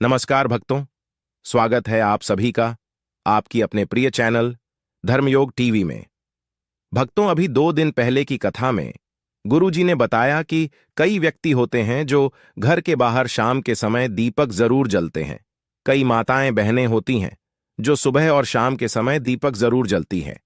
नमस्कार भक्तों, स्वागत है आप सभी का आपकी अपने प्रिय चैनल धर्मयोग टीवी में। भक्तों, अभी 2 दिन पहले की कथा में गुरुजी ने बताया कि कई व्यक्ति होते हैं जो घर के बाहर शाम के समय दीपक जरूर जलते हैं। कई माताएं बहनें होती हैं जो सुबह और शाम के समय दीपक जरूर जलती हैं।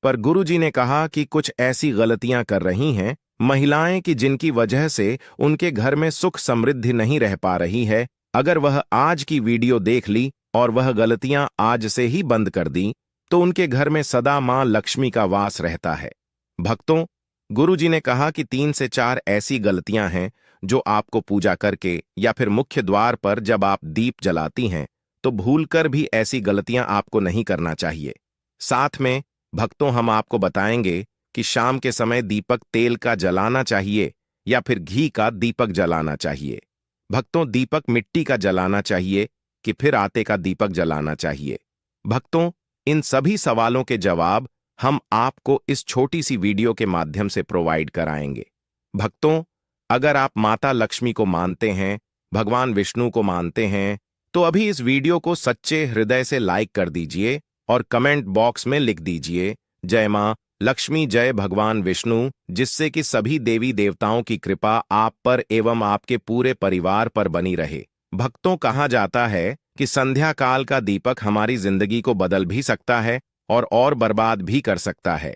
पर गुरुजी ने कहा कि कुछ ऐसी गलतियां कर रही हैं महिलाएं कि जिनकी वजह से उनके घर में सुख समृद्धि नहीं रह पा रही है। अगर वह आज की वीडियो देख ली और वह गलतियां आज से ही बंद कर दी तो उनके घर में सदा मां लक्ष्मी का वास रहता है। भक्तों, गुरुजी ने कहा कि 3 से 4 ऐसी गलतियां हैं जो आपको पूजा करके या फिर मुख्य द्वार पर जब आप दीप जलाती हैं तो भूलकर भी ऐसी गलतियां आपको नहीं करना चाहिए। साथ में भक्तों, हम आपको बताएंगे कि शाम के समय दीपक तेल का जलाना चाहिए या फिर घी का दीपक जलाना चाहिए। भक्तों, दीपक मिट्टी का जलाना चाहिए कि फिर आटे का दीपक जलाना चाहिए। भक्तों, इन सभी सवालों के जवाब हम आपको इस छोटी सी वीडियो के माध्यम से प्रोवाइड कराएंगे। भक्तों, अगर आप माता लक्ष्मी को मानते हैं, भगवान विष्णु को मानते हैं, तो अभी इस वीडियो को सच्चे हृदय से लाइक कर दीजिए और कमेंट बॉक्स में लिख दीजिए जय मां लक्ष्मी, जय भगवान विष्णु, जिससे कि सभी देवी देवताओं की कृपा आप पर एवं आपके पूरे परिवार पर बनी रहे। भक्तों, कहा जाता है कि संध्या काल का दीपक हमारी जिंदगी को बदल भी सकता है और बर्बाद भी कर सकता है।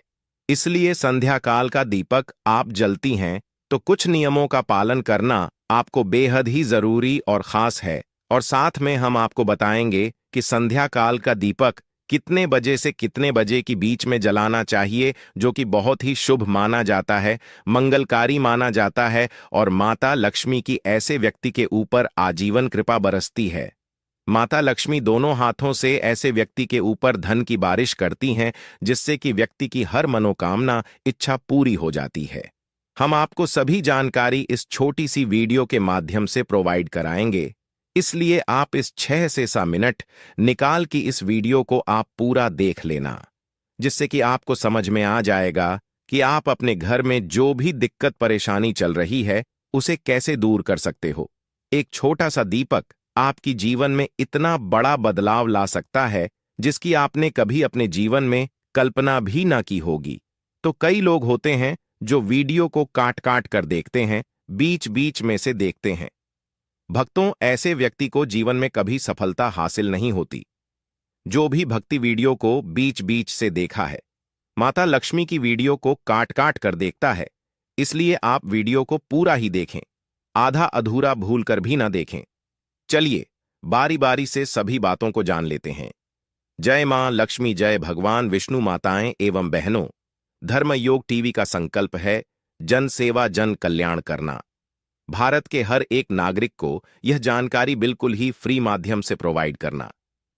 इसलिए संध्या काल का दीपक आप जलती हैं तो कुछ नियमों का पालन करना आपको बेहद ही जरूरी और खास है। और साथ में हम आपको बताएंगे कि संध्या काल का दीपक कितने बजे से कितने बजे के बीच में जलाना चाहिए, जो कि बहुत ही शुभ माना जाता है, मंगलकारी माना जाता है और माता लक्ष्मी की ऐसे व्यक्ति के ऊपर आजीवन कृपा बरसती है। माता लक्ष्मी दोनों हाथों से ऐसे व्यक्ति के ऊपर धन की बारिश करती हैं, जिससे कि व्यक्ति की हर मनोकामना इच्छा पूरी हो जाती है। हम आपको सभी जानकारी इस छोटी सी वीडियो के माध्यम से प्रोवाइड कराएंगे, इसलिए आप इस 6 से 7 मिनट निकाल की इस वीडियो को आप पूरा देख लेना, जिससे कि आपको समझ में आ जाएगा कि आप अपने घर में जो भी दिक्कत परेशानी चल रही है उसे कैसे दूर कर सकते हो। एक छोटा सा दीपक आपकी जीवन में इतना बड़ा बदलाव ला सकता है जिसकी आपने कभी अपने जीवन में कल्पना भी ना की होगी। तो कई लोग होते हैं जो वीडियो को काट काट कर देखते हैं, बीच बीच में से देखते हैं। भक्तों, ऐसे व्यक्ति को जीवन में कभी सफलता हासिल नहीं होती। जो भी भक्ति वीडियो को बीच बीच से देखा है, माता लक्ष्मी की वीडियो को काट काट कर देखता है, इसलिए आप वीडियो को पूरा ही देखें, आधा अधूरा भूल कर भी ना देखें। चलिए बारी बारी से सभी बातों को जान लेते हैं। जय मां लक्ष्मी, जय भगवान विष्णु। माताएं एवं बहनों, धर्मयोग टीवी का संकल्प है जन सेवा जन कल्याण करना। भारत के हर एक नागरिक को यह जानकारी बिल्कुल ही फ्री माध्यम से प्रोवाइड करना।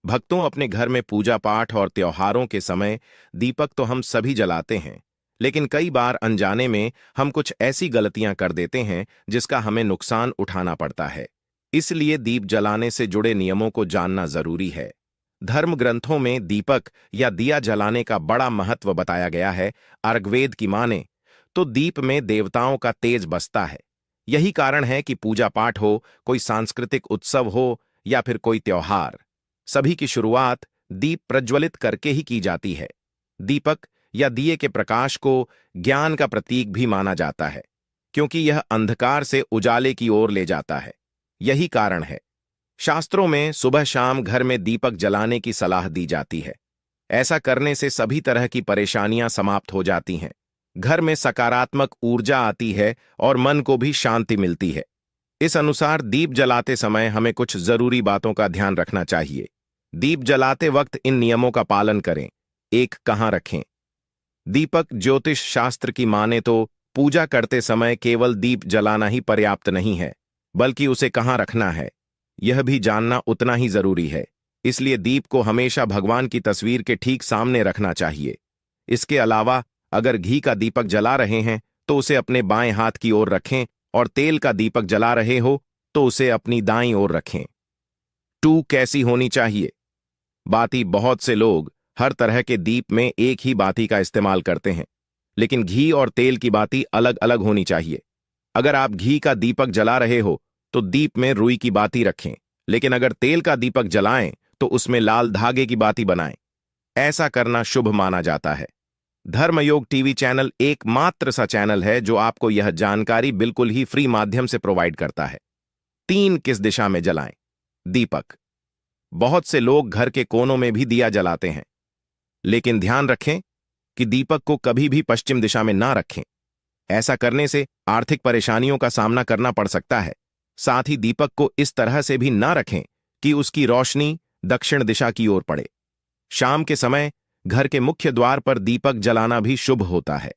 भक्तों, अपने घर में पूजा पाठ और त्योहारों के समय दीपक तो हम सभी जलाते हैं, लेकिन कई बार अनजाने में हम कुछ ऐसी गलतियां कर देते हैं जिसका हमें नुकसान उठाना पड़ता है। इसलिए दीप जलाने से जुड़े नियमों को जानना जरूरी है। धर्म ग्रंथों में दीपक या दिया जलाने का बड़ा महत्व बताया गया है। अर्ग्वेद की माने तो दीप में देवताओं का तेज बसता है। यही कारण है कि पूजा पाठ हो, कोई सांस्कृतिक उत्सव हो या फिर कोई त्योहार, सभी की शुरुआत दीप प्रज्वलित करके ही की जाती है। दीपक या दिए के प्रकाश को ज्ञान का प्रतीक भी माना जाता है, क्योंकि यह अंधकार से उजाले की ओर ले जाता है। यही कारण है शास्त्रों में सुबह शाम घर में दीपक जलाने की सलाह दी जाती है। ऐसा करने से सभी तरह की परेशानियां समाप्त हो जाती हैं, घर में सकारात्मक ऊर्जा आती है और मन को भी शांति मिलती है। इस अनुसार दीप जलाते समय हमें कुछ जरूरी बातों का ध्यान रखना चाहिए। दीप जलाते वक्त इन नियमों का पालन करें। एक, कहां रखें। दीपक ज्योतिष शास्त्र की माने तो पूजा करते समय केवल दीप जलाना ही पर्याप्त नहीं है, बल्कि उसे कहां रखना है यह भी जानना उतना ही जरूरी है। इसलिए दीप को हमेशा भगवान की तस्वीर के ठीक सामने रखना चाहिए। इसके अलावा अगर घी का दीपक जला रहे हैं तो उसे अपने बाएं हाथ की ओर रखें और तेल का दीपक जला रहे हो तो उसे अपनी दाईं ओर रखें। 2, कैसी होनी चाहिए। बाती। बहुत से लोग हर तरह के दीप में एक ही बाती का इस्तेमाल करते हैं, लेकिन घी और तेल की बाती अलग अलग होनी चाहिए। अगर आप घी का दीपक जला रहे हो तो दीप में रुई की बाती रखें, लेकिन अगर तेल का दीपक जलाएं तो उसमें लाल धागे की बाती बनाएं। ऐसा करना शुभ माना जाता है। धर्मयोग टीवी चैनल एकमात्र सा चैनल है जो आपको यह जानकारी बिल्कुल ही फ्री माध्यम से प्रोवाइड करता है। 3 किस दिशा में जलाएं दीपक। बहुत से लोग घर के कोनों में भी दिया जलाते हैं, लेकिन ध्यान रखें कि दीपक को कभी भी पश्चिम दिशा में ना रखें। ऐसा करने से आर्थिक परेशानियों का सामना करना पड़ सकता है। साथ ही दीपक को इस तरह से भी ना रखें कि उसकी रोशनी दक्षिण दिशा की ओर पड़े। शाम के समय घर के मुख्य द्वार पर दीपक जलाना भी शुभ होता है।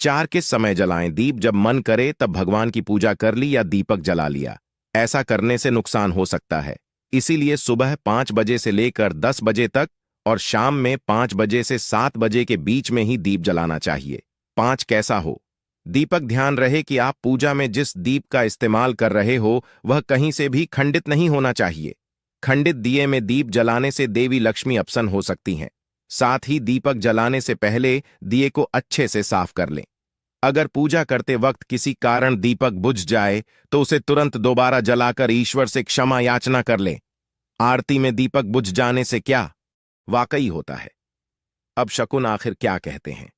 4 किस समय जलाएं दीप। जब मन करे तब भगवान की पूजा कर ली या दीपक जला लिया। ऐसा करने से नुकसान हो सकता है, इसीलिए सुबह 5 बजे से लेकर 10 बजे तक और शाम में 5 बजे से 7 बजे के बीच में ही दीप जलाना चाहिए। 5 कैसा हो दीपक। ध्यान रहे कि आप पूजा में जिस दीप का इस्तेमाल कर रहे हो वह कहीं से भी खंडित नहीं होना चाहिए। खंडित दिए में दीप जलाने से देवी लक्ष्मी अपसन हो सकती हैं। साथ ही दीपक जलाने से पहले दिए को अच्छे से साफ कर लें। अगर पूजा करते वक्त किसी कारण दीपक बुझ जाए तो उसे तुरंत दोबारा जलाकर ईश्वर से क्षमा याचना कर लें। आरती में दीपक बुझ जाने से क्या वाकई होता है। अब शकुन आखिर क्या कहते हैं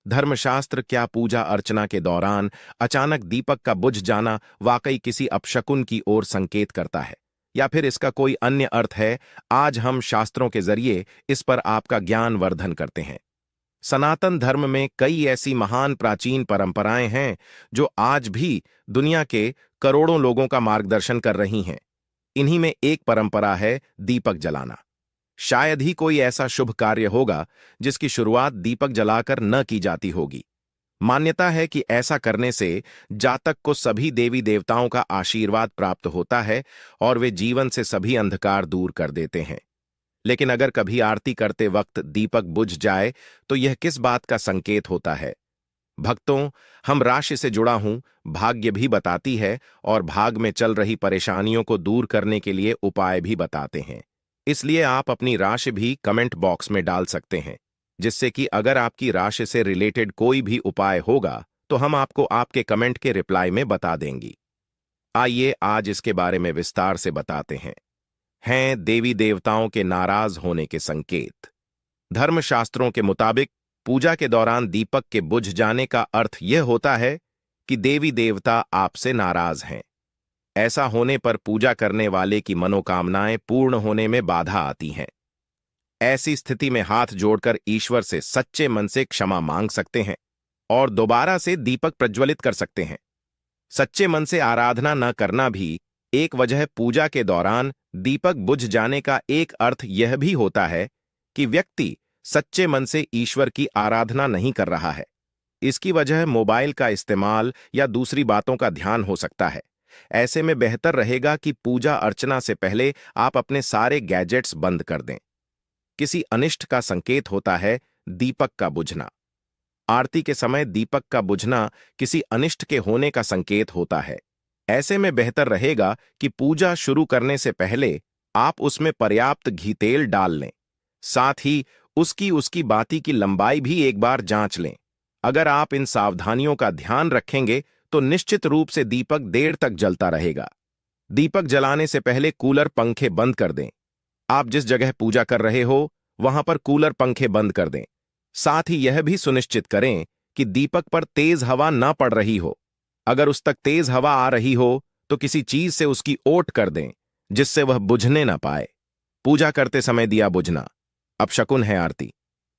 धर्मशास्त्र। क्या पूजा अर्चना के दौरान अचानक दीपक का बुझ जाना वाकई किसी अपशकुन की ओर संकेत करता है, या फिर इसका कोई अन्य अर्थ है? आज हम शास्त्रों के जरिए इस पर आपका ज्ञान वर्धन करते हैं। सनातन धर्म में कई ऐसी महान प्राचीन परंपराएं हैं जो आज भी दुनिया के करोड़ों लोगों का मार्गदर्शन कर रही हैं। इन्हीं में एक परंपरा है दीपक जलाना। शायद ही कोई ऐसा शुभ कार्य होगा जिसकी शुरुआत दीपक जलाकर न की जाती होगी। मान्यता है कि ऐसा करने से जातक को सभी देवी देवताओं का आशीर्वाद प्राप्त होता है और वे जीवन से सभी अंधकार दूर कर देते हैं। लेकिन अगर कभी आरती करते वक्त दीपक बुझ जाए तो यह किस बात का संकेत होता है? भक्तों, हम राशि से जुड़ा हूं भाग्य भी बताती है और भाग में चल रही परेशानियों को दूर करने के लिए उपाय भी बताते हैं। इसलिए आप अपनी राशि भी कमेंट बॉक्स में डाल सकते हैं, जिससे कि अगर आपकी राशि से रिलेटेड कोई भी उपाय होगा तो हम आपको आपके कमेंट के रिप्लाई में बता देंगी। आइए आज इसके बारे में विस्तार से बताते हैं देवी देवताओं के नाराज होने के संकेत। धर्मशास्त्रों के मुताबिक पूजा के दौरान दीपक के बुझ जाने का अर्थ यह होता है कि देवी देवता आपसे नाराज हैं। ऐसा होने पर पूजा करने वाले की मनोकामनाएं पूर्ण होने में बाधा आती हैं। ऐसी स्थिति में हाथ जोड़कर ईश्वर से सच्चे मन से क्षमा मांग सकते हैं और दोबारा से दीपक प्रज्वलित कर सकते हैं। सच्चे मन से आराधना न करना भी एक वजह। पूजा के दौरान दीपक बुझ जाने का एक अर्थ यह भी होता है कि व्यक्ति सच्चे मन से ईश्वर की आराधना नहीं कर रहा है। इसकी वजह मोबाइल का इस्तेमाल या दूसरी बातों का ध्यान हो सकता है। ऐसे में बेहतर रहेगा कि पूजा अर्चना से पहले आप अपने सारे गैजेट्स बंद कर दें। किसी अनिष्ट का संकेत होता है दीपक का बुझना। आरती के समय दीपक का बुझना किसी अनिष्ट के होने का संकेत होता है। ऐसे में बेहतर रहेगा कि पूजा शुरू करने से पहले आप उसमें पर्याप्त घी तेल डाल लें। साथ ही उसकी बाती की लंबाई भी एक बार जांच लें। अगर आप इन सावधानियों का ध्यान रखेंगे तो निश्चित रूप से दीपक देर तक जलता रहेगा। दीपक जलाने से पहले कूलर पंखे बंद कर दें। आप जिस जगह पूजा कर रहे हो वहां पर कूलर पंखे बंद कर दें। साथ ही यह भी सुनिश्चित करें कि दीपक पर तेज हवा न पड़ रही हो। अगर उस तक तेज हवा आ रही हो तो किसी चीज से उसकी ओट कर दें जिससे वह बुझने ना पाए। पूजा करते समय दिया बुझना अपशकुन है। आरती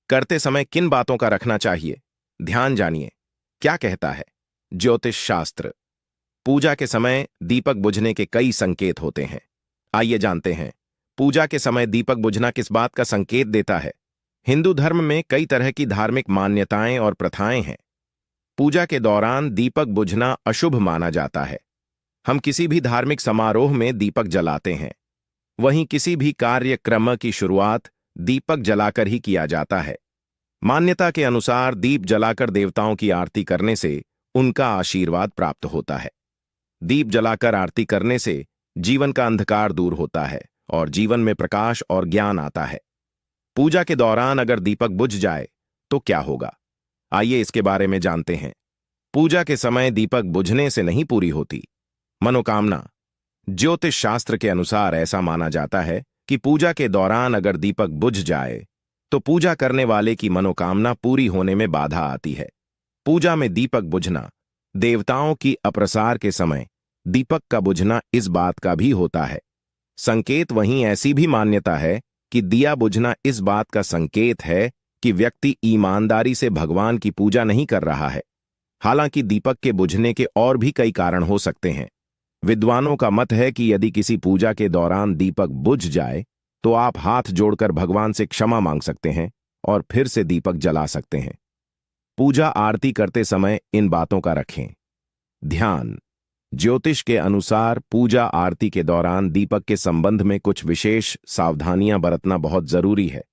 करते समय किन बातों का रखना चाहिए ध्यान जानिए। क्या कहता है ज्योतिष शास्त्र? पूजा के समय दीपक बुझने के कई संकेत होते हैं। आइए जानते हैं पूजा के समय दीपक बुझना किस बात का संकेत देता है। हिंदू धर्म में कई तरह की धार्मिक मान्यताएं और प्रथाएं हैं। पूजा के दौरान दीपक बुझना अशुभ माना जाता है। हम किसी भी धार्मिक समारोह में दीपक जलाते हैं, वहीं किसी भी कार्यक्रम की शुरुआत दीपक जलाकर ही किया जाता है। मान्यता के अनुसार दीप जलाकर देवताओं की आरती करने से उनका आशीर्वाद प्राप्त होता है। दीप जलाकर आरती करने से जीवन का अंधकार दूर होता है और जीवन में प्रकाश और ज्ञान आता है। पूजा के दौरान अगर दीपक बुझ जाए तो क्या होगा, आइए इसके बारे में जानते हैं। पूजा के समय दीपक बुझने से नहीं पूरी होती मनोकामना। ज्योतिष शास्त्र के अनुसार ऐसा माना जाता है कि पूजा के दौरान अगर दीपक बुझ जाए तो पूजा करने वाले की मनोकामना पूरी होने में बाधा आती है। पूजा में दीपक बुझना देवताओं की अप्रसार के समय दीपक का बुझना इस बात का भी होता है। संकेत वहीं ऐसी भी मान्यता है कि दिया बुझना इस बात का संकेत है कि व्यक्ति ईमानदारी से भगवान की पूजा नहीं कर रहा है। हालांकि दीपक के बुझने के और भी कई कारण हो सकते हैं। विद्वानों का मत है कि यदि किसी पूजा के दौरान दीपक बुझ जाए तो आप हाथ जोड़कर भगवान से क्षमा मांग सकते हैं और फिर से दीपक जला सकते हैं। पूजा आरती करते समय इन बातों का रखें ध्यान। ज्योतिष के अनुसार पूजा आरती के दौरान दीपक के संबंध में कुछ विशेष सावधानियां बरतना बहुत जरूरी है।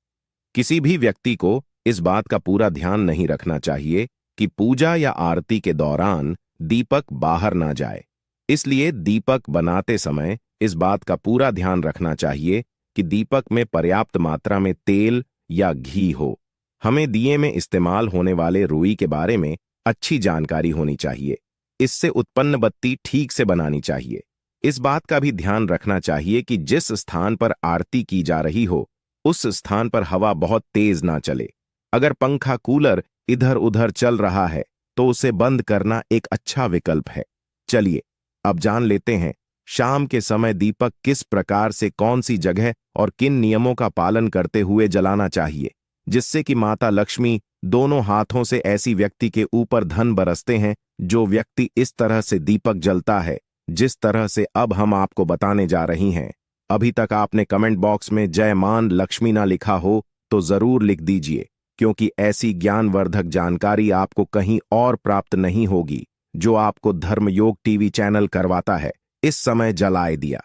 किसी भी व्यक्ति को इस बात का पूरा ध्यान नहीं रखना चाहिए कि पूजा या आरती के दौरान दीपक बाहर ना जाए। इसलिए दीपक बनाते समय इस बात का पूरा ध्यान रखना चाहिए कि दीपक में पर्याप्त मात्रा में तेल या घी हो। हमें दिए में इस्तेमाल होने वाले रुई के बारे में अच्छी जानकारी होनी चाहिए। इससे उत्पन्न बत्ती ठीक से बनानी चाहिए। इस बात का भी ध्यान रखना चाहिए कि जिस स्थान पर आरती की जा रही हो उस स्थान पर हवा बहुत तेज ना चले। अगर पंखा कूलर इधर उधर चल रहा है तो उसे बंद करना एक अच्छा विकल्प है। चलिए अब जान लेते हैं शाम के समय दीपक किस प्रकार से कौन सी जगह और किन नियमों का पालन करते हुए जलाना चाहिए जिससे कि माता लक्ष्मी दोनों हाथों से ऐसी व्यक्ति के ऊपर धन बरसते हैं। जो व्यक्ति इस तरह से दीपक जलता है जिस तरह से अब हम आपको बताने जा रही हैं, अभी तक आपने कमेंट बॉक्स में जय मान लक्ष्मी ना लिखा हो तो जरूर लिख दीजिए, क्योंकि ऐसी ज्ञानवर्धक जानकारी आपको कहीं और प्राप्त नहीं होगी जो आपको धर्मयोग टीवी चैनल करवाता है। इस समय जलाए दिया।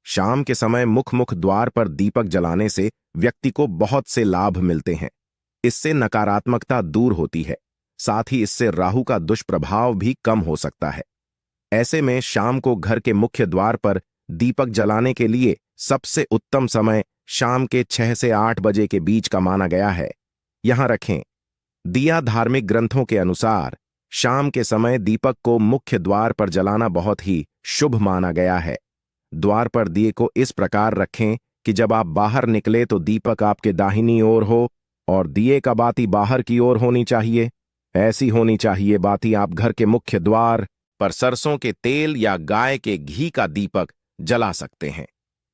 शाम के समय मुख द्वार पर दीपक जलाने से व्यक्ति को बहुत से लाभ मिलते हैं। इससे नकारात्मकता दूर होती है, साथ ही इससे राहु का दुष्प्रभाव भी कम हो सकता है। ऐसे में शाम को घर के मुख्य द्वार पर दीपक जलाने के लिए सबसे उत्तम समय शाम के 6 से 8 बजे के बीच का माना गया है। यहां रखें दिया। धार्मिक ग्रंथों के अनुसार शाम के समय दीपक को मुख्य द्वार पर जलाना बहुत ही शुभ माना गया है। द्वार पर दिए को इस प्रकार रखें कि जब आप बाहर निकले तो दीपक आपके दाहिनी ओर हो और दिए का बाती बाहर की ओर होनी चाहिए। ऐसी होनी चाहिए बाती आप घर के मुख्य द्वार पर सरसों के तेल या गाय के घी का दीपक जला सकते हैं।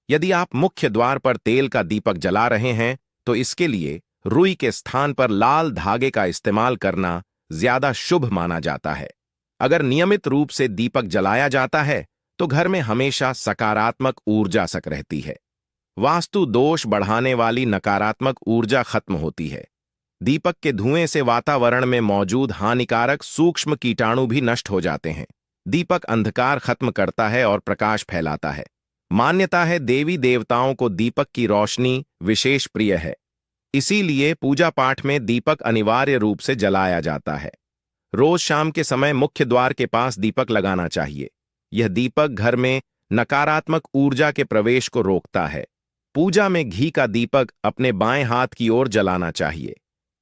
यदि आप मुख्य द्वार पर तेल का दीपक जला रहे हैं तो इसके लिए रुई के स्थान पर लाल धागे का इस्तेमाल करना ज्यादा शुभ माना जाता है। अगर नियमित रूप से दीपक जलाया जाता है तो घर में हमेशा सकारात्मक ऊर्जा सक रहती है। वास्तु दोष बढ़ाने वाली नकारात्मक ऊर्जा खत्म होती है। दीपक के धुएं से वातावरण में मौजूद हानिकारक सूक्ष्म कीटाणु भी नष्ट हो जाते हैं। दीपक अंधकार खत्म करता है और प्रकाश फैलाता है। मान्यता है देवी देवताओं को दीपक की रोशनी विशेष प्रिय है, इसीलिए पूजा पाठ में दीपक अनिवार्य रूप से जलाया जाता है। रोज शाम के समय मुख्य द्वार के पास दीपक लगाना चाहिए। यह दीपक घर में नकारात्मक ऊर्जा के प्रवेश को रोकता है। पूजा में घी का दीपक अपने बाएं हाथ की ओर जलाना चाहिए।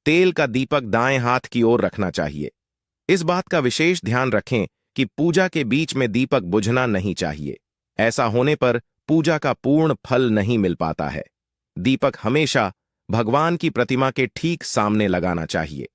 तेल का दीपक दाएं हाथ की ओर रखना चाहिए। इस बात का विशेष ध्यान रखें कि पूजा के बीच में दीपक बुझना नहीं चाहिए। ऐसा होने पर पूजा का पूर्ण फल नहीं मिल पाता है। दीपक हमेशा भगवान की प्रतिमा के ठीक सामने लगाना चाहिए।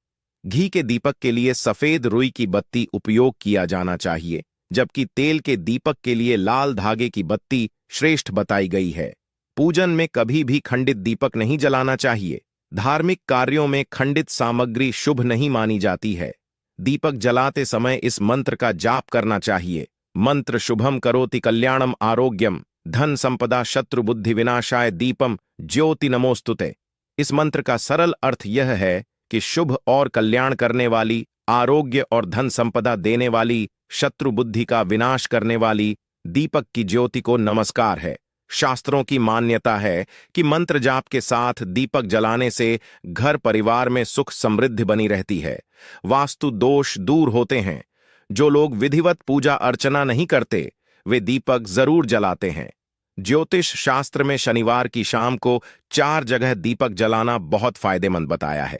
घी के दीपक के लिए सफेद रुई की बत्ती उपयोग किया जाना चाहिए, जबकि तेल के दीपक के लिए लाल धागे की बत्ती श्रेष्ठ बताई गई है। पूजन में कभी भी खंडित दीपक नहीं जलाना चाहिए। धार्मिक कार्यों में खंडित सामग्री शुभ नहीं मानी जाती है। दीपक जलाते समय इस मंत्र का जाप करना चाहिए। मंत्र शुभम करोति कल्याणम आरोग्यम धन संपदा शत्रु बुद्धि विनाशाय दीपम ज्योति नमोस्तुते। इस मंत्र का सरल अर्थ यह है कि शुभ और कल्याण करने वाली, आरोग्य और धन संपदा देने वाली, शत्रु बुद्धि का विनाश करने वाली दीपक की ज्योति को नमस्कार है। शास्त्रों की मान्यता है कि मंत्र जाप के साथ दीपक जलाने से घर परिवार में सुख समृद्धि बनी रहती है। वास्तु दोष दूर होते हैं। जो लोग विधिवत पूजा अर्चना नहीं करते वे दीपक जरूर जलाते हैं। ज्योतिष शास्त्र में शनिवार की शाम को 4 जगह दीपक जलाना बहुत फायदेमंद बताया है।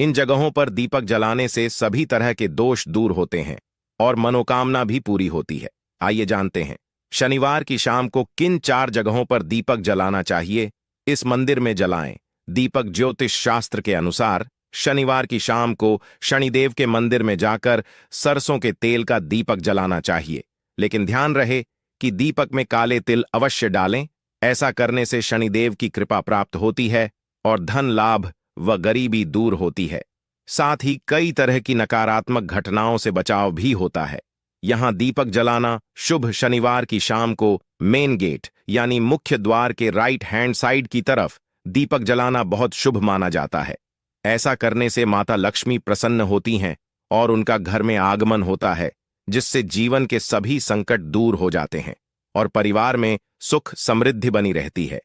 इन जगहों पर दीपक जलाने से सभी तरह के दोष दूर होते हैं और मनोकामना भी पूरी होती है। आइए जानते हैं शनिवार की शाम को किन 4 जगहों पर दीपक जलाना चाहिए, इस मंदिर में जलाएं। दीपक ज्योतिष शास्त्र के अनुसार शनिवार की शाम को शनिदेव के मंदिर में जाकर सरसों के तेल का दीपक जलाना चाहिए, लेकिन ध्यान रहे कि दीपक में काले तिल अवश्य डालें। ऐसा करने से शनिदेव की कृपा प्राप्त होती है और धन लाभ व गरीबी दूर होती है। साथ ही कई तरह की नकारात्मक घटनाओं से बचाव भी होता है। यहां दीपक जलाना शुभ। शनिवार की शाम को मेन गेट यानी मुख्य द्वार के राइट हैंड साइड की तरफ दीपक जलाना बहुत शुभ माना जाता है। ऐसा करने से माता लक्ष्मी प्रसन्न होती हैं और उनका घर में आगमन होता है, जिससे जीवन के सभी संकट दूर हो जाते हैं और परिवार में सुख समृद्धि बनी रहती है।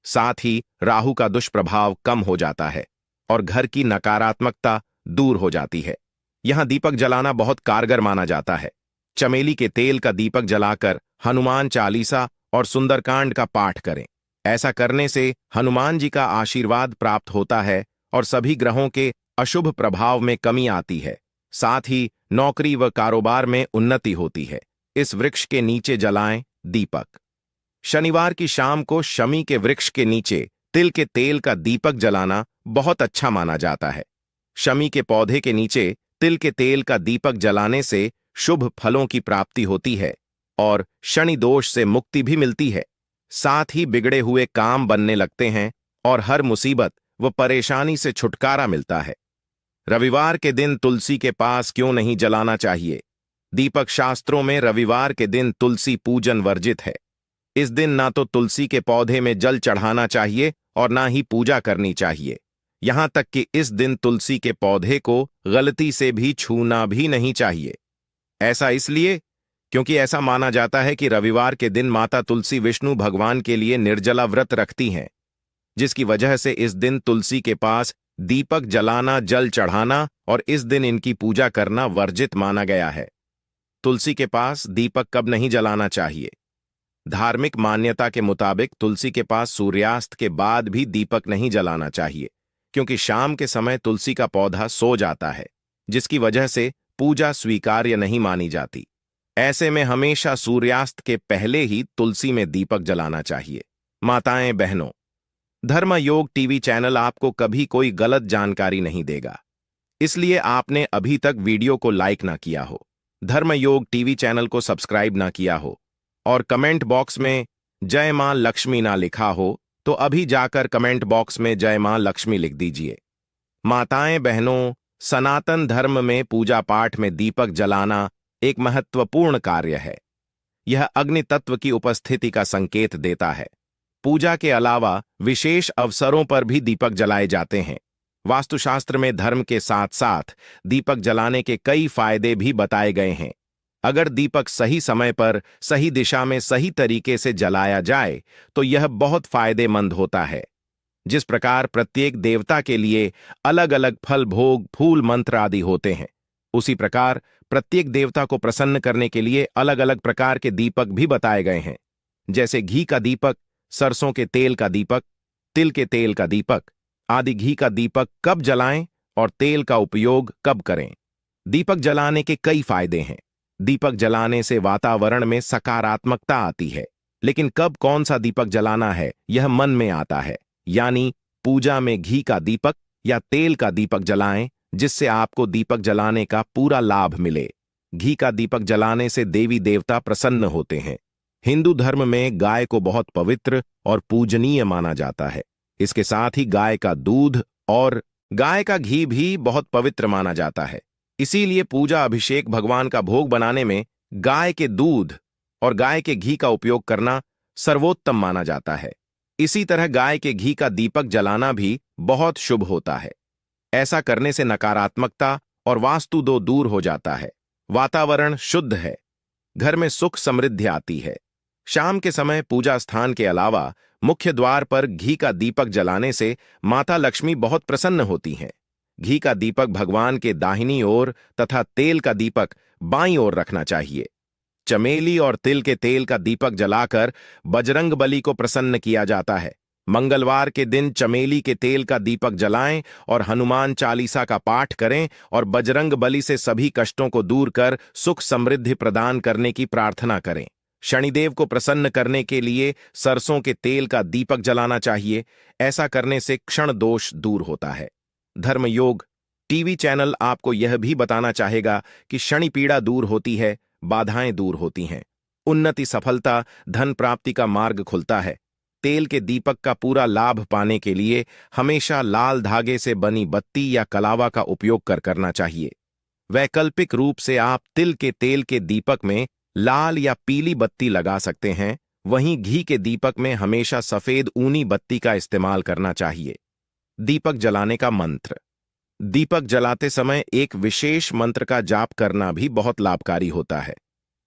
साथ ही राहु का दुष्प्रभाव कम हो जाता है और घर की नकारात्मकता दूर हो जाती है। यहां दीपक जलाना बहुत कारगर माना जाता है। चमेली के तेल का दीपक जलाकर हनुमान चालीसा और सुंदरकांड का पाठ करें। ऐसा करने से हनुमान जी का आशीर्वाद प्राप्त होता है और सभी ग्रहों के अशुभ प्रभाव में कमी आती है। साथ ही नौकरी व कारोबार में उन्नति होती है। इस वृक्ष के नीचे जलाएं दीपक। शनिवार की शाम को शमी के वृक्ष के नीचे तिल के तेल का दीपक जलाना बहुत अच्छा माना जाता है। शमी के पौधे के नीचे तिल के तेल का दीपक जलाने से शुभ फलों की प्राप्ति होती है और शनि दोष से मुक्ति भी मिलती है। साथ ही बिगड़े हुए काम बनने लगते हैं और हर मुसीबत व परेशानी से छुटकारा मिलता है। रविवार के दिन तुलसी के पास क्यों नहीं जलाना चाहिए? दीपक शास्त्रों में रविवार के दिन तुलसी पूजन वर्जित है। इस दिन ना तो तुलसी के पौधे में जल चढ़ाना चाहिए और ना ही पूजा करनी चाहिए। यहां तक कि इस दिन तुलसी के पौधे को गलती से भी छूना भी नहीं चाहिए। ऐसा इसलिए क्योंकि ऐसा माना जाता है कि रविवार के दिन माता तुलसी विष्णु भगवान के लिए निर्जला व्रत रखती हैं, जिसकी वजह से इस दिन तुलसी के पास दीपक जलाना, जल चढ़ाना और इस दिन इनकी पूजा करना वर्जित माना गया है। तुलसी के पास दीपक कब नहीं जलाना चाहिए? धार्मिक मान्यता के मुताबिक तुलसी के पास सूर्यास्त के बाद भी दीपक नहीं जलाना चाहिए, क्योंकि शाम के समय तुलसी का पौधा सो जाता है, जिसकी वजह से पूजा स्वीकार्य नहीं मानी जाती। ऐसे में हमेशा सूर्यास्त के पहले ही तुलसी में दीपक जलाना चाहिए। माताएं बहनों, धर्म योग टीवी चैनल आपको कभी कोई गलत जानकारी नहीं देगा, इसलिए आपने अभी तक वीडियो को लाइक ना किया हो, धर्म योग टीवी चैनल को सब्सक्राइब ना किया हो और कमेंट बॉक्स में जय मां लक्ष्मी ना लिखा हो तो अभी जाकर कमेंट बॉक्स में जय मां लक्ष्मी लिख दीजिए। माताएं बहनों, सनातन धर्म में पूजा पाठ में दीपक जलाना एक महत्वपूर्ण कार्य है। यह अग्नि तत्व की उपस्थिति का संकेत देता है। पूजा के अलावा विशेष अवसरों पर भी दीपक जलाए जाते हैं। वास्तुशास्त्र में धर्म के साथ साथ दीपक जलाने के कई फायदे भी बताए गए हैं। अगर दीपक सही समय पर, सही दिशा में, सही तरीके से जलाया जाए तो यह बहुत फायदेमंद होता है। जिस प्रकार प्रत्येक देवता के लिए अलग अलग फल, भोग, फूल, मंत्र आदि होते हैं, उसी प्रकार प्रत्येक देवता को प्रसन्न करने के लिए अलग अलग प्रकार के दीपक भी बताए गए हैं, जैसे घी का दीपक, सरसों के तेल का दीपक, तिल के तेल का दीपक आदि। घी का दीपक कब जलाएं और तेल का उपयोग कब करें? दीपक जलाने के कई फायदे हैं। दीपक जलाने से वातावरण में सकारात्मकता आती है, लेकिन कब कौन सा दीपक जलाना है यह मन में आता है। यानी पूजा में घी का दीपक या तेल का दीपक जलाएं, जिससे आपको दीपक जलाने का पूरा लाभ मिले। घी का दीपक जलाने से देवी देवता प्रसन्न होते हैं। हिंदू धर्म में गाय को बहुत पवित्र और पूजनीय माना जाता है। इसके साथ ही गाय का दूध और गाय का घी भी बहुत पवित्र माना जाता है। इसीलिए पूजा, अभिषेक, भगवान का भोग बनाने में गाय के दूध और गाय के घी का उपयोग करना सर्वोत्तम माना जाता है। इसी तरह गाय के घी का दीपक जलाना भी बहुत शुभ होता है। ऐसा करने से नकारात्मकता और वास्तु दो दूर हो जाता है। वातावरण शुद्ध है, घर में सुख समृद्धि आती है। शाम के समय पूजा स्थान के अलावा मुख्य द्वार पर घी का दीपक जलाने से माता लक्ष्मी बहुत प्रसन्न होती हैं। घी का दीपक भगवान के दाहिनी ओर तथा तेल का दीपक बाईं ओर रखना चाहिए। चमेली और तिल के तेल का दीपक जलाकर बजरंगबली को प्रसन्न किया जाता है। मंगलवार के दिन चमेली के तेल का दीपक जलाएं और हनुमान चालीसा का पाठ करें और बजरंगबली से सभी कष्टों को दूर कर सुख समृद्धि प्रदान करने की प्रार्थना करें। शनिदेव को प्रसन्न करने के लिए सरसों के तेल का दीपक जलाना चाहिए। ऐसा करने से क्षण दोष दूर होता है। धर्मयोग टीवी चैनल आपको यह भी बताना चाहेगा कि शनि पीड़ा दूर होती है, बाधाएं दूर होती हैं, उन्नति, सफलता, धन प्राप्ति का मार्ग खुलता है। तेल के दीपक का पूरा लाभ पाने के लिए हमेशा लाल धागे से बनी बत्ती या कलावा का उपयोग करना चाहिए। वैकल्पिक रूप से आप तिल के तेल के दीपक में लाल या पीली बत्ती लगा सकते हैं। वहीं घी के दीपक में हमेशा सफेद ऊनी बत्ती का इस्तेमाल करना चाहिए। दीपक जलाने का मंत्र। दीपक जलाते समय एक विशेष मंत्र का जाप करना भी बहुत लाभकारी होता है।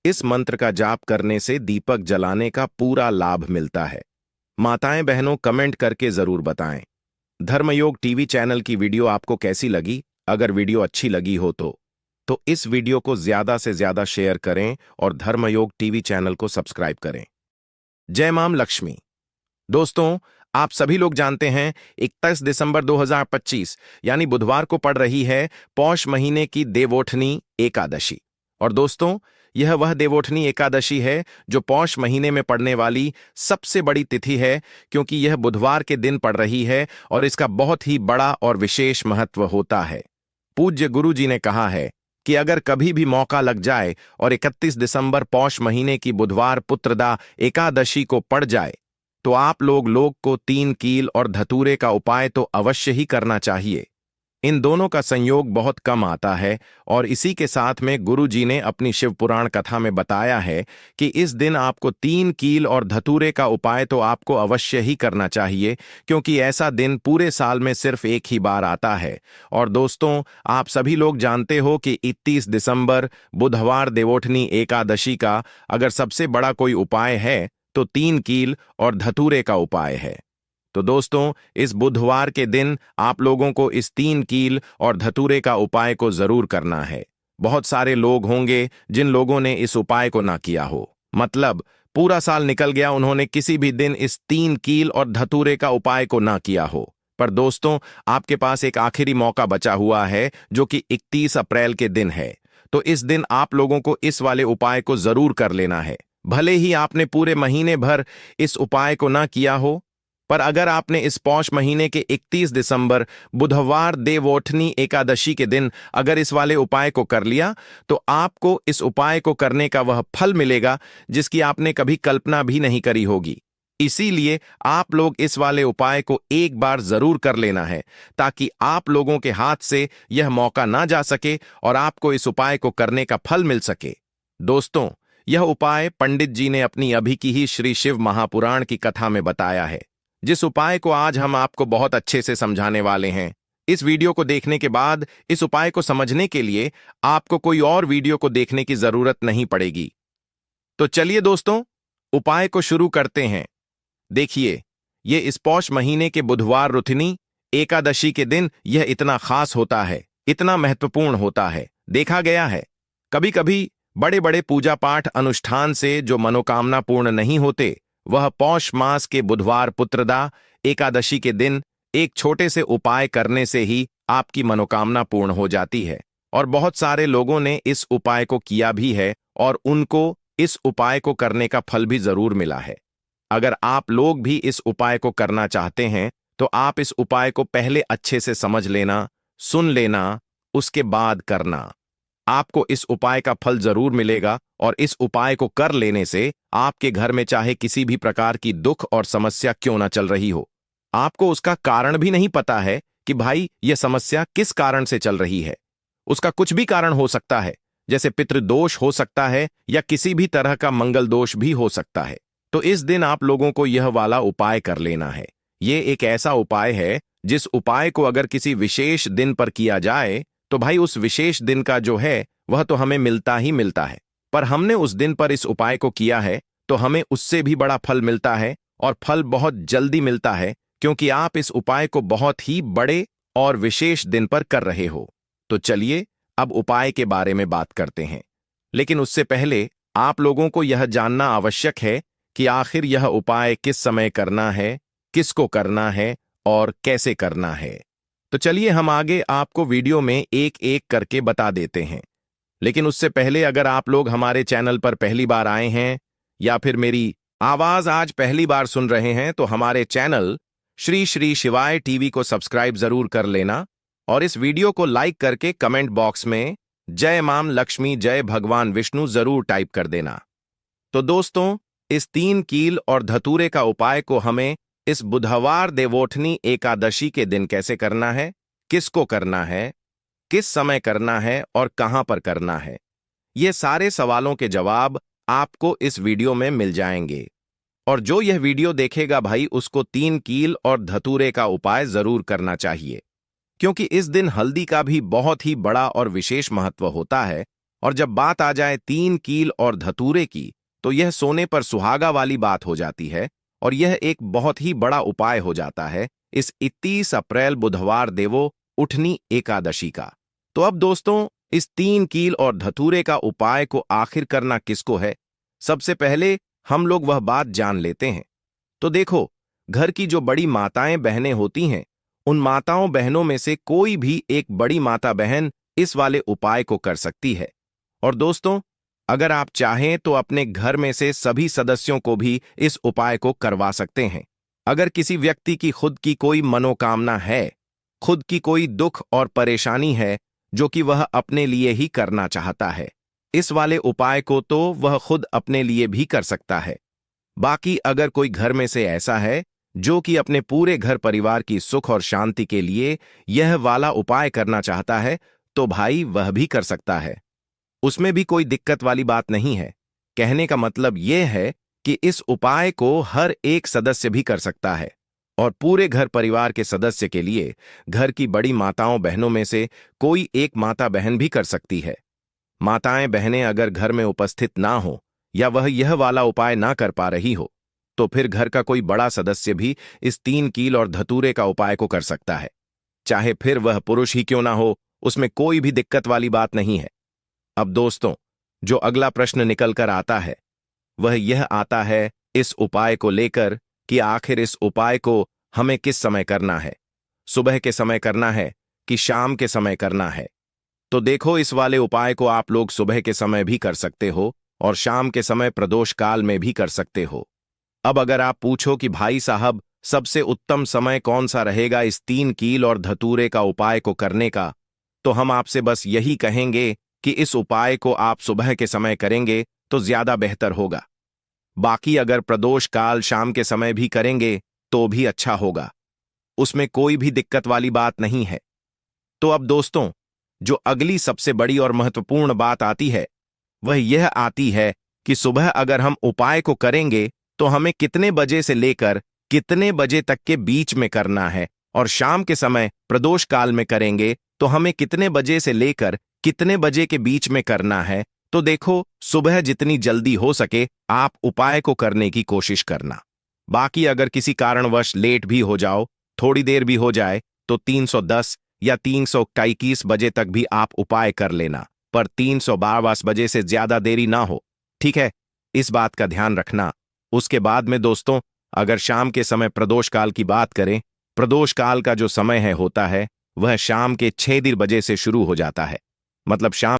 इस मंत्र का जाप करने से दीपक जलाने का पूरा लाभ मिलता है। माताएं बहनों कमेंट करके जरूर बताएं। धर्मयोग टीवी चैनल की वीडियो आपको कैसी लगी? अगर वीडियो अच्छी लगी हो तो इस वीडियो को ज्यादा से ज्यादा शेयर करें और धर्मयोग टीवी चैनल को सब्सक्राइब करें। जय मां लक्ष्मी। दोस्तों, आप सभी लोग जानते हैं 31 दिसंबर 2025 यानी बुधवार को पड़ रही है पौष महीने की देवोठनी एकादशी। और दोस्तों, यह वह देवोठनी एकादशी है जो पौष महीने में पड़ने वाली सबसे बड़ी तिथि है, क्योंकि यह बुधवार के दिन पड़ रही है और इसका बहुत ही बड़ा और विशेष महत्व होता है। पूज्य गुरु जी ने कहा है कि अगर कभी भी मौका लग जाए और 31 दिसंबर पौष महीने की बुधवार पुत्रदा एकादशी को पड़ जाए तो आप लोग को 3 कील और धतूरे का उपाय तो अवश्य ही करना चाहिए। इन दोनों का संयोग बहुत कम आता है और इसी के साथ में गुरु जी ने अपनी शिव पुराण कथा में बताया है कि इस दिन आपको 3 कील और धतूरे का उपाय तो आपको अवश्य ही करना चाहिए, क्योंकि ऐसा दिन पूरे साल में सिर्फ एक ही बार आता है। और दोस्तों, आप सभी लोग जानते हो कि 31 दिसंबर बुधवार देवोठनी एकादशी का अगर सबसे बड़ा कोई उपाय है तो 3 कील और धतूरे का उपाय है। तो दोस्तों, इस बुधवार के दिन आप लोगों को इस 3 कील और धतूरे का उपाय को जरूर करना है। बहुत सारे लोग होंगे जिन लोगों ने इस उपाय को ना किया हो, मतलब पूरा साल निकल गया, उन्होंने किसी भी दिन इस 3 कील और धतूरे का उपाय को ना किया हो। पर दोस्तों, आपके पास एक आखिरी मौका बचा हुआ है जो कि 31 अप्रैल के दिन है। तो इस दिन आप लोगों को इस वाले उपाय को जरूर कर लेना है। भले ही आपने पूरे महीने भर इस उपाय को ना किया हो, पर अगर आपने इस पौष महीने के 31 दिसंबर बुधवार देवोठनी एकादशी के दिन अगर इस वाले उपाय को कर लिया तो आपको इस उपाय को करने का वह फल मिलेगा जिसकी आपने कभी कल्पना भी नहीं करी होगी। इसीलिए आप लोग इस वाले उपाय को एक बार जरूर कर लेना है, ताकि आप लोगों के हाथ से यह मौका ना जा सके और आपको इस उपाय को करने का फल मिल सके। दोस्तों, यह उपाय पंडित जी ने अपनी अभी की ही श्री शिव महापुराण की कथा में बताया है, जिस उपाय को आज हम आपको बहुत अच्छे से समझाने वाले हैं। इस वीडियो को देखने के बाद इस उपाय को समझने के लिए आपको कोई और वीडियो को देखने की जरूरत नहीं पड़ेगी। तो चलिए दोस्तों, उपाय को शुरू करते हैं। देखिए, ये इस पौष महीने के बुधवार रुथिनी एकादशी के दिन यह इतना खास होता है, इतना महत्वपूर्ण होता है। देखा गया है कभी कभी बड़े बड़े पूजा पाठ अनुष्ठान से जो मनोकामना पूर्ण नहीं होते, वह पौष मास के बुधवार पुत्रदा एकादशी के दिन एक छोटे से उपाय करने से ही आपकी मनोकामना पूर्ण हो जाती है। और बहुत सारे लोगों ने इस उपाय को किया भी है और उनको इस उपाय को करने का फल भी जरूर मिला है। अगर आप लोग भी इस उपाय को करना चाहते हैं तो आप इस उपाय को पहले अच्छे से समझ लेना, सुन लेना, उसके बाद करना। आपको इस उपाय का फल जरूर मिलेगा और इस उपाय को कर लेने से आपके घर में चाहे किसी भी प्रकार की दुख और समस्या क्यों ना चल रही हो, आपको उसका कारण भी नहीं पता है कि भाई यह समस्या किस कारण से चल रही है। उसका कुछ भी कारण हो सकता है, जैसे पितृदोष हो सकता है या किसी भी तरह का मंगल दोष भी हो सकता है। तो इस दिन आप लोगों को यह वाला उपाय कर लेना है। ये एक ऐसा उपाय है जिस उपाय को अगर किसी विशेष दिन पर किया जाए तो भाई उस विशेष दिन का जो है वह तो हमें मिलता ही मिलता है। पर हमने उस दिन पर इस उपाय को किया है तो हमें उससे भी बड़ा फल मिलता है, और फल बहुत जल्दी मिलता है, क्योंकि आप इस उपाय को बहुत ही बड़े और विशेष दिन पर कर रहे हो। तो चलिए अब उपाय के बारे में बात करते हैं। लेकिन उससे पहले आप लोगों को यह जानना आवश्यक है कि आखिर यह उपाय किस समय करना है, किसको करना है और कैसे करना है। तो चलिए हम आगे आपको वीडियो में एक एक करके बता देते हैं। लेकिन उससे पहले अगर आप लोग हमारे चैनल पर पहली बार आए हैं या फिर मेरी आवाज आज पहली बार सुन रहे हैं तो हमारे चैनल श्री श्री शिवाय टीवी को सब्सक्राइब जरूर कर लेना और इस वीडियो को लाइक करके कमेंट बॉक्स में जय मां लक्ष्मी जय भगवान विष्णु जरूर टाइप कर देना। तो दोस्तों, इस 3 कील और धतूरे का उपाय को हमें इस बुधवार देवोठनी एकादशी के दिन कैसे करना है, किसको करना है, किस समय करना है और कहां पर करना है, ये सारे सवालों के जवाब आपको इस वीडियो में मिल जाएंगे। और जो यह वीडियो देखेगा भाई, उसको 3 कील और धतूरे का उपाय जरूर करना चाहिए, क्योंकि इस दिन हल्दी का भी बहुत ही बड़ा और विशेष महत्व होता है। और जब बात आ जाए 3 कील और धतूरे की, तो यह सोने पर सुहागा वाली बात हो जाती है और यह एक बहुत ही बड़ा उपाय हो जाता है इस 31 अप्रैल बुधवार देवो उठनी एकादशी का। तो अब दोस्तों, इस 3 कील और धतूरे का उपाय को आखिर करना किसको है, सबसे पहले हम लोग वह बात जान लेते हैं। तो देखो, घर की जो बड़ी माताएं बहनें होती हैं, उन माताओं बहनों में से कोई भी एक बड़ी माता बहन इस वाले उपाय को कर सकती है। और दोस्तों, अगर आप चाहें तो अपने घर में से सभी सदस्यों को भी इस उपाय को करवा सकते हैं। अगर किसी व्यक्ति की खुद की कोई मनोकामना है, खुद की कोई दुख और परेशानी है जो कि वह अपने लिए ही करना चाहता है, इस वाले उपाय को तो वह खुद अपने लिए भी कर सकता है। बाकी अगर कोई घर में से ऐसा है जो कि अपने पूरे घर परिवार की सुख और शांति के लिए यह वाला उपाय करना चाहता है, तो भाई वह भी कर सकता है। उसमें भी कोई दिक्कत वाली बात नहीं है। कहने का मतलब यह है कि इस उपाय को हर एक सदस्य भी कर सकता है और पूरे घर परिवार के सदस्य के लिए घर की बड़ी माताओं बहनों में से कोई एक माता बहन भी कर सकती है। माताएं बहनें अगर घर में उपस्थित ना हो या वह यह वाला उपाय ना कर पा रही हो, तो फिर घर का कोई बड़ा सदस्य भी इस 3 कील और धतूरे का उपाय को कर सकता है। चाहे फिर वह पुरुष ही क्यों ना हो, उसमें कोई भी दिक्कत वाली बात नहीं है। अब दोस्तों, जो अगला प्रश्न निकल कर आता है वह यह आता है इस उपाय को लेकर कि आखिर इस उपाय को हमें किस समय करना है, सुबह के समय करना है कि शाम के समय करना है। तो देखो, इस वाले उपाय को आप लोग सुबह के समय भी कर सकते हो और शाम के समय प्रदोष काल में भी कर सकते हो। अब अगर आप पूछो कि भाई साहब, सबसे उत्तम समय कौन सा रहेगा इस 3 कील और धतूरे का उपाय को करने का, तो हम आपसे बस यही कहेंगे कि इस उपाय को आप सुबह के समय करेंगे तो ज्यादा बेहतर होगा। बाकी अगर प्रदोष काल शाम के समय भी करेंगे तो भी अच्छा होगा, उसमें कोई भी दिक्कत वाली बात नहीं है। तो अब दोस्तों, जो अगली सबसे बड़ी और महत्वपूर्ण बात आती है वह यह आती है कि सुबह अगर हम उपाय को करेंगे तो हमें कितने बजे से लेकर कितने बजे तक के बीच में करना है, और शाम के समय प्रदोष काल में करेंगे तो हमें कितने बजे से लेकर कितने बजे के बीच में करना है। तो देखो, सुबह जितनी जल्दी हो सके आप उपाय को करने की कोशिश करना। बाकी अगर किसी कारणवश लेट भी हो जाओ, थोड़ी देर भी हो जाए, तो 310 या 321 बजे तक भी आप उपाय कर लेना, पर 322 बजे से ज्यादा देरी ना हो, ठीक है? इस बात का ध्यान रखना। उसके बाद में दोस्तों, अगर शाम के समय प्रदोष काल की बात करें, प्रदोष काल का जो समय है होता है वह शाम के 6 बजे से शुरू हो जाता है, मतलब शाम